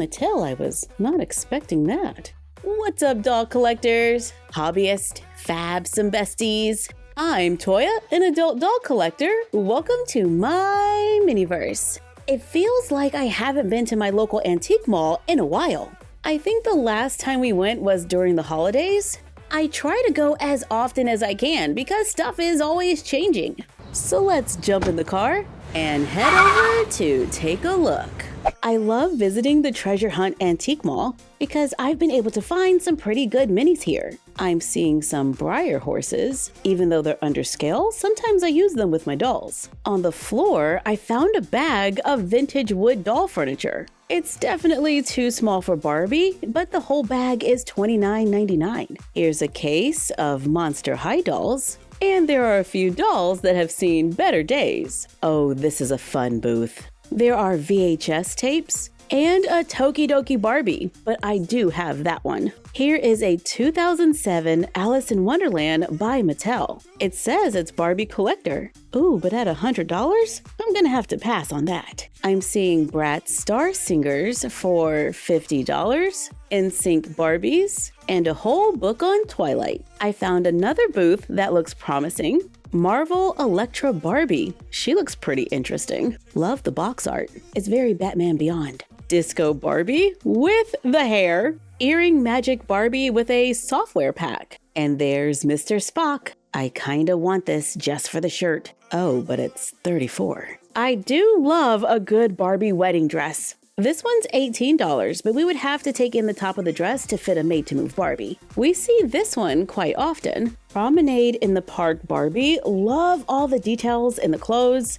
Mattel, I was not expecting that. What's up, doll collectors, hobbyists, fabs, and besties? I'm Toya, an adult doll collector. Welcome to my miniverse. It feels like I haven't been to my local antique mall in a while. I think the last time we went was during the holidays. I try to go as often as I can because stuff is always changing. So let's jump in the car and head over to take a look. I love visiting the Treasure Hunt Antique Mall because I've been able to find some pretty good minis here. I'm seeing some Breyer horses. Even though they're under scale, sometimes I use them with my dolls. On the floor, I found a bag of vintage wood doll furniture. It's definitely too small for Barbie, but the whole bag is $29.99. Here's a case of Monster High dolls. And there are a few dolls that have seen better days. Oh, this is a fun booth. There are VHS tapes and a Tokidoki Barbie, but I do have that one. Here is a 2007 Alice in Wonderland by Mattel. It says it's Barbie Collector. Ooh, but at $100? I'm gonna have to pass on that. I'm seeing Bratz Star Singers for $50, NSYNC Barbies, and a whole book on Twilight. I found another booth that looks promising. Marvel Electra Barbie. She looks pretty interesting. Love the box art. It's very Batman Beyond. Disco Barbie with the hair. Earring Magic Barbie with a software pack. And there's Mr. Spock. I kinda want this just for the shirt. Oh, but it's $34. I do love a good Barbie wedding dress. This one's $18, but we would have to take in the top of the dress to fit a made-to-move Barbie. We see this one quite often. Promenade in the Park Barbie. Love all the details in the clothes.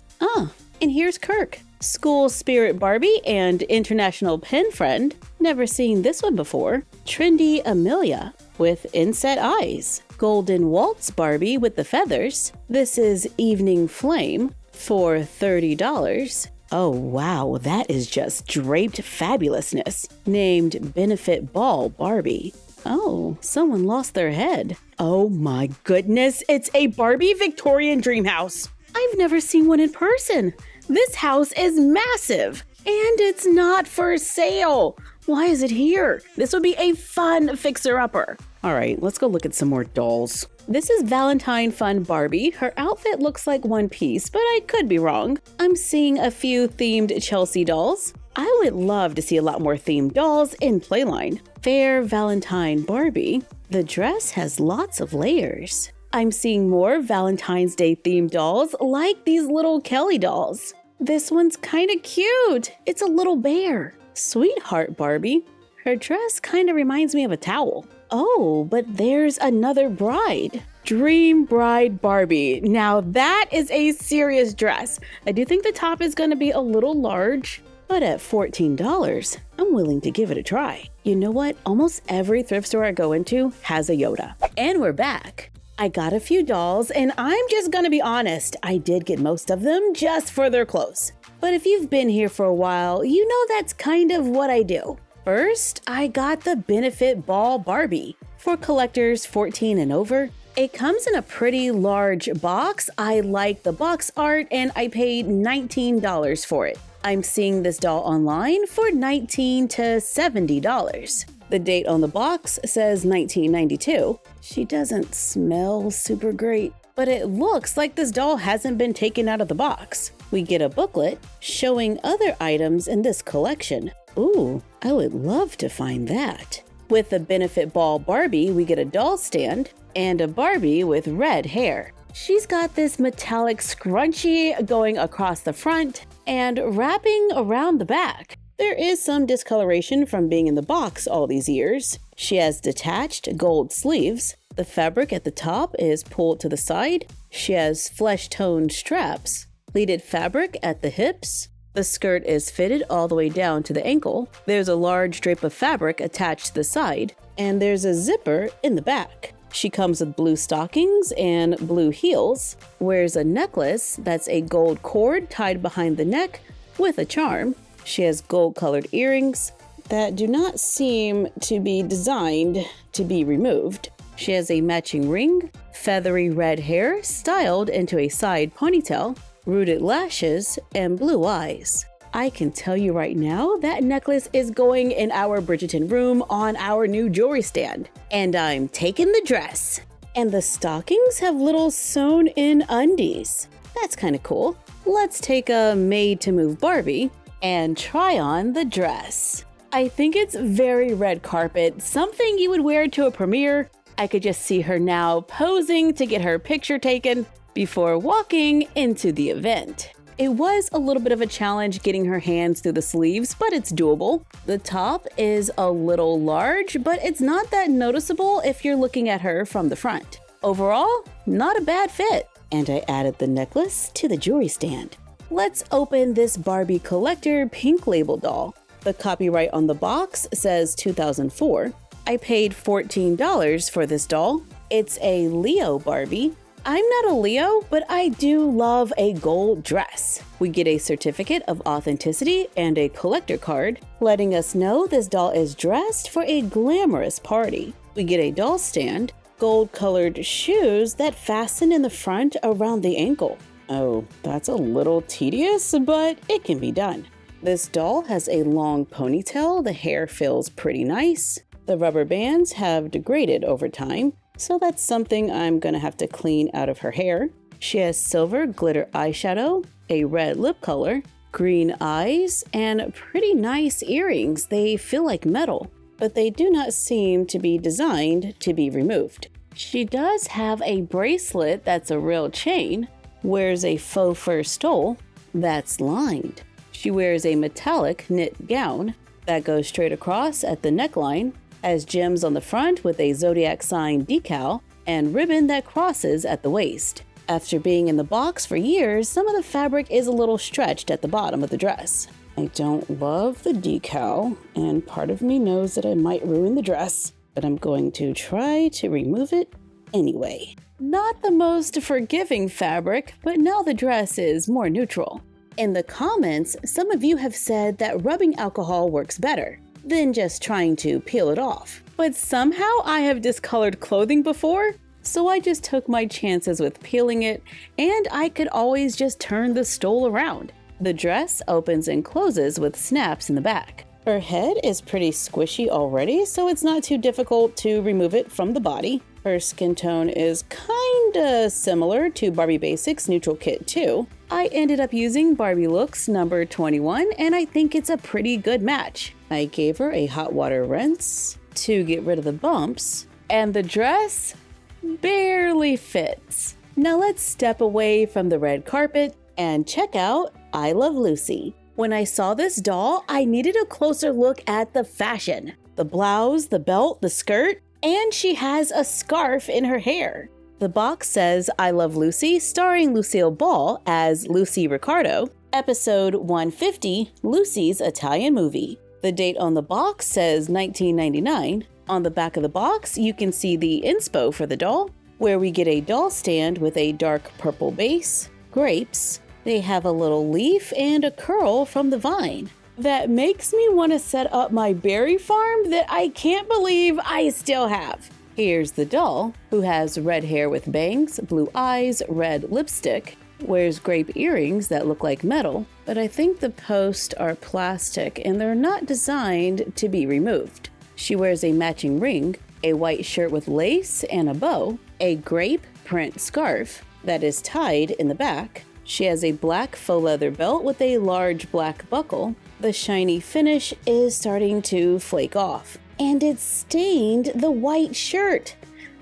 And here's Kirk. School Spirit Barbie and International Pen Friend. Never seen this one before. Trendy Amelia with inset eyes. Golden Waltz Barbie with the feathers. This is Evening Flame for $30. Oh wow, that is just draped fabulousness. Named Benefit Ball Barbie. Oh, someone lost their head. Oh my goodness, it's a Barbie Victorian dream house. I've never seen one in person. This house is massive, and it's not for sale. Why is it here? This would be a fun fixer-upper. All right, let's go look at some more dolls. This is Valentine Fun Barbie. Her outfit looks like one piece, but I could be wrong. I'm seeing a few themed Chelsea dolls. I would love to see a lot more themed dolls in Playline. Fair Valentine Barbie. The dress has lots of layers. I'm seeing more Valentine's Day themed dolls like these little Kelly dolls. This one's kind of cute. It's a little bear. Sweetheart Barbie. Her dress kind of reminds me of a towel. Oh, but there's another bride. Dream Bride Barbie. Now that is a serious dress. I do think the top is going to be a little large, but at $14, I'm willing to give it a try. You know what? Almost every thrift store I go into has a Yoda. And we're back. I got a few dolls, and I'm just gonna be honest, I did get most of them just for their clothes. But if you've been here for a while, you know that's kind of what I do. First, I got the Benefit Ball Barbie. For collectors 14 and over, it comes in a pretty large box. I like the box art, and I paid $19 for it. I'm seeing this doll online for $19 to $70. The date on the box says 1992. She doesn't smell super great, but it looks like this doll hasn't been taken out of the box. We get a booklet showing other items in this collection. Ooh, I would love to find that. With the Benefit Ball Barbie, we get a doll stand and a Barbie with red hair. She's got this metallic scrunchie going across the front and wrapping around the back. There is some discoloration from being in the box all these years. She has detached gold sleeves. The fabric at the top is pulled to the side. She has flesh-toned straps. Pleated fabric at the hips. The skirt is fitted all the way down to the ankle. There's a large drape of fabric attached to the side. And there's a zipper in the back. She comes with blue stockings and blue heels. Wears a necklace that's a gold cord tied behind the neck with a charm. She has gold-colored earrings that do not seem to be designed to be removed. She has a matching ring, feathery red hair styled into a side ponytail, rooted lashes, and blue eyes. I can tell you right now that necklace is going in our Bridgerton room on our new jewelry stand. And I'm taking the dress. And the stockings have little sewn-in undies. That's kind of cool. Let's take a made-to-move Barbie and try on the dress. I think it's very red carpet, something you would wear to a premiere. I could just see her now posing to get her picture taken before walking into the event. It was a little bit of a challenge getting her hands through the sleeves, but it's doable. The top is a little large, but it's not that noticeable if you're looking at her from the front. Overall, not a bad fit. And I added the necklace to the jewelry stand. Let's open this Barbie collector pink label doll. The copyright on the box says 2004. I paid $14 for this doll. It's a Leo Barbie. I'm not a Leo, but I do love a gold dress. We get a certificate of authenticity and a collector card, letting us know this doll is dressed for a glamorous party. We get a doll stand, gold-colored shoes that fasten in the front around the ankle. Oh, that's a little tedious, but it can be done. This doll has a long ponytail. The hair feels pretty nice. The rubber bands have degraded over time, so that's something I'm gonna have to clean out of her hair. She has silver glitter eyeshadow, a red lip color, green eyes, and pretty nice earrings. They feel like metal, but they do not seem to be designed to be removed. She does have a bracelet that's a real chain, wears a faux fur stole that's lined. She wears a metallic knit gown that goes straight across at the neckline, has gems on the front with a zodiac sign decal, and ribbon that crosses at the waist. After being in the box for years, some of the fabric is a little stretched at the bottom of the dress. I don't love the decal, and part of me knows that I might ruin the dress, but I'm going to try to remove it anyway. Not the most forgiving fabric, but now the dress is more neutral. In the comments, some of you have said that rubbing alcohol works better than just trying to peel it off. But somehow I have discolored clothing before, so I just took my chances with peeling it, and I could always just turn the stole around. The dress opens and closes with snaps in the back. Her head is pretty squishy already, so it's not too difficult to remove it from the body. Her skin tone is kinda similar to Barbie Basics Neutral Kit 2. I ended up using Barbie Looks number 21, and I think it's a pretty good match. I gave her a hot water rinse to get rid of the bumps, and the dress barely fits. Now let's step away from the red carpet and check out I Love Lucy. When I saw this doll, I needed a closer look at the fashion. The blouse, the belt, the skirt, and she has a scarf in her hair. The box says I Love Lucy, starring Lucille Ball as Lucy Ricardo, episode 150, Lucy's Italian Movie. The date on the box says 1999. On the back of the box, you can see the inspo for the doll, where we get a doll stand with a dark purple base, grapes. They have a little leaf and a curl from the vine. That makes me want to set up my berry farm that I can't believe I still have. Here's the doll, who has red hair with bangs, blue eyes, red lipstick, wears grape earrings that look like metal, but I think the posts are plastic and they're not designed to be removed. She wears a matching ring, a white shirt with lace and a bow, a grape print scarf that is tied in the back. She has a black faux leather belt with a large black buckle. The shiny finish is starting to flake off, and it stained the white shirt,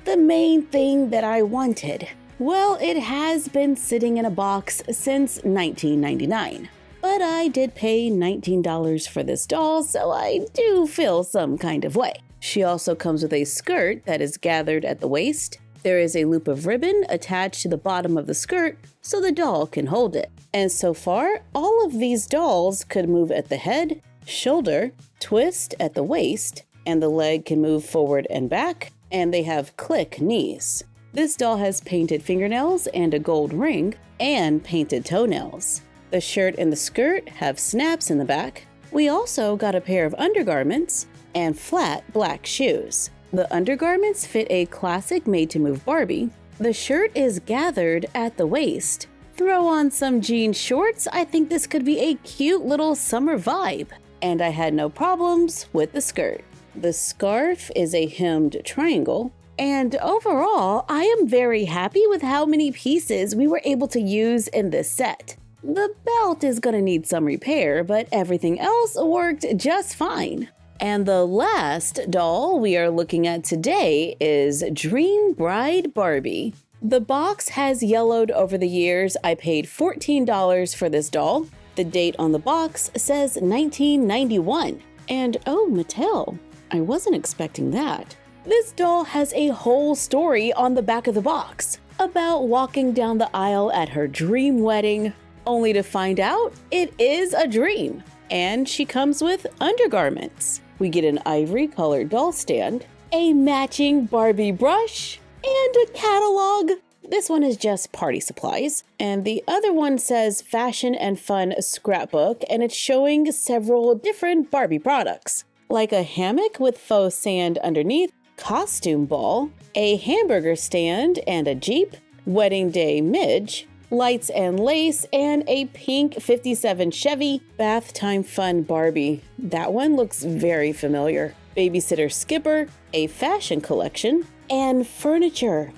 the main thing that I wanted. Well, it has been sitting in a box since 1999, but I did pay $19 for this doll, so I do feel some kind of way. She also comes with a skirt that is gathered at the waist. There is a loop of ribbon attached to the bottom of the skirt so the doll can hold it. And so far, all of these dolls could move at the head, shoulder, twist at the waist, and the leg can move forward and back, and they have click knees. This doll has painted fingernails and a gold ring, and painted toenails. The shirt and the skirt have snaps in the back. We also got a pair of undergarments and flat black shoes. The undergarments fit a classic made-to-move Barbie. The shirt is gathered at the waist, Throw on some jean shorts, I think this could be a cute little summer vibe. And I had no problems with the skirt. The scarf is a hemmed triangle. And overall, I am very happy with how many pieces we were able to use in this set. The belt is gonna need some repair, but everything else worked just fine. And the last doll we are looking at today is Dream Bride Barbie. The box has yellowed over the years. I paid $14 for this doll. The date on the box says 1991. And oh, Mattel, I wasn't expecting that. This doll has a whole story on the back of the box about walking down the aisle at her dream wedding, only to find out it is a dream. And she comes with undergarments. We get an ivory colored doll stand, a matching Barbie brush, and a catalog. This one is just party supplies. And the other one says Fashion and Fun Scrapbook, and it's showing several different Barbie products, like a hammock with faux sand underneath, costume ball, a hamburger stand and a Jeep, wedding day midge, lights and lace, and a pink 57 Chevy, bath time fun Barbie. That one looks very familiar. Babysitter skipper, a fashion collection, and furniture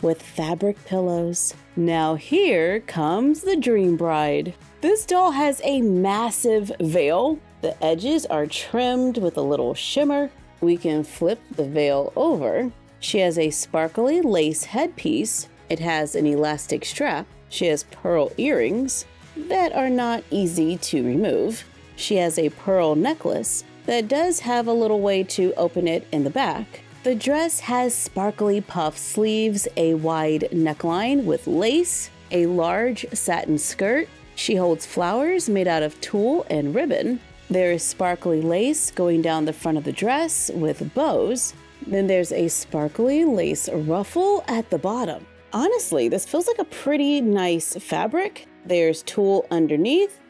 with fabric pillows. Now here comes the Dream Bride. This doll has a massive veil. The edges are trimmed with a little shimmer. We can flip the veil over. She has a sparkly lace headpiece. It has an elastic strap. She has pearl earrings that are not easy to remove. She has a pearl necklace that does have a little way to open it in the back. The dress has sparkly puff sleeves, a wide neckline with lace, a large satin skirt. She holds flowers made out of tulle and ribbon. There is sparkly lace going down the front of the dress with bows. Then there's a sparkly lace ruffle at the bottom. Honestly, this feels like a pretty nice fabric. There's tulle underneath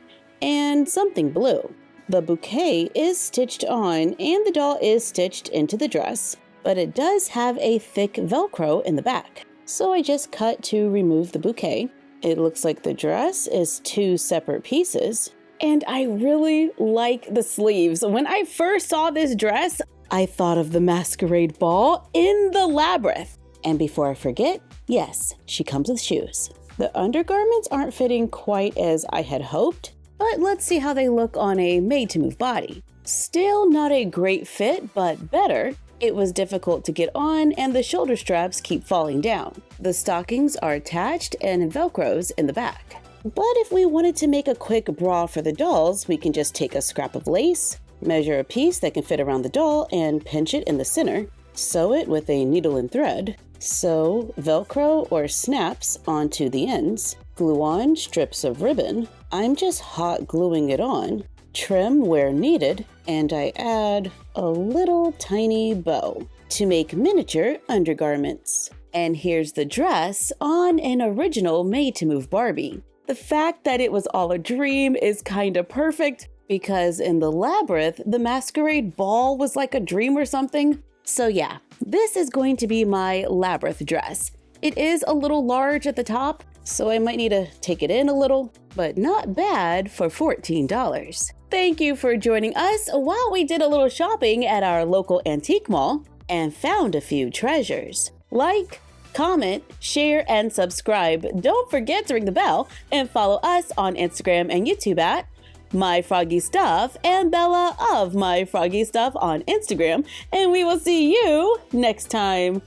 and something blue. The bouquet is stitched on and the doll is stitched into the dress, but it does have a thick Velcro in the back. So I just cut to remove the bouquet. It looks like the dress is two separate pieces. And I really like the sleeves. When I first saw this dress, I thought of the masquerade ball in the labyrinth. And before I forget, yes, she comes with shoes. The undergarments aren't fitting quite as I had hoped, but let's see how they look on a made-to-move body. Still not a great fit, but better. It was difficult to get on and the shoulder straps keep falling down. The stockings are attached and Velcros in the back. But if we wanted to make a quick bra for the dolls, we can just take a scrap of lace, measure a piece that can fit around the doll, and pinch it in the center. Sew it with a needle and thread. Sew Velcro or snaps onto the ends. Glue on strips of ribbon. I'm just hot gluing it on. Trim where needed, and I add a little tiny bow to make miniature undergarments. And here's the dress on an original made-to-move Barbie. The fact that it was all a dream is kind of perfect because in the labyrinth, the masquerade ball was like a dream or something. So yeah, this is going to be my labyrinth dress. It is a little large at the top, so I might need to take it in a little, but not bad for $14. Thank you for joining us while we did a little shopping at our local antique mall and found a few treasures. Like, comment, share, and subscribe. Don't forget to ring the bell and follow us on Instagram and YouTube at MyFroggyStuff and Bella of MyFroggyStuff on Instagram. And we will see you next time.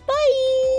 Bye!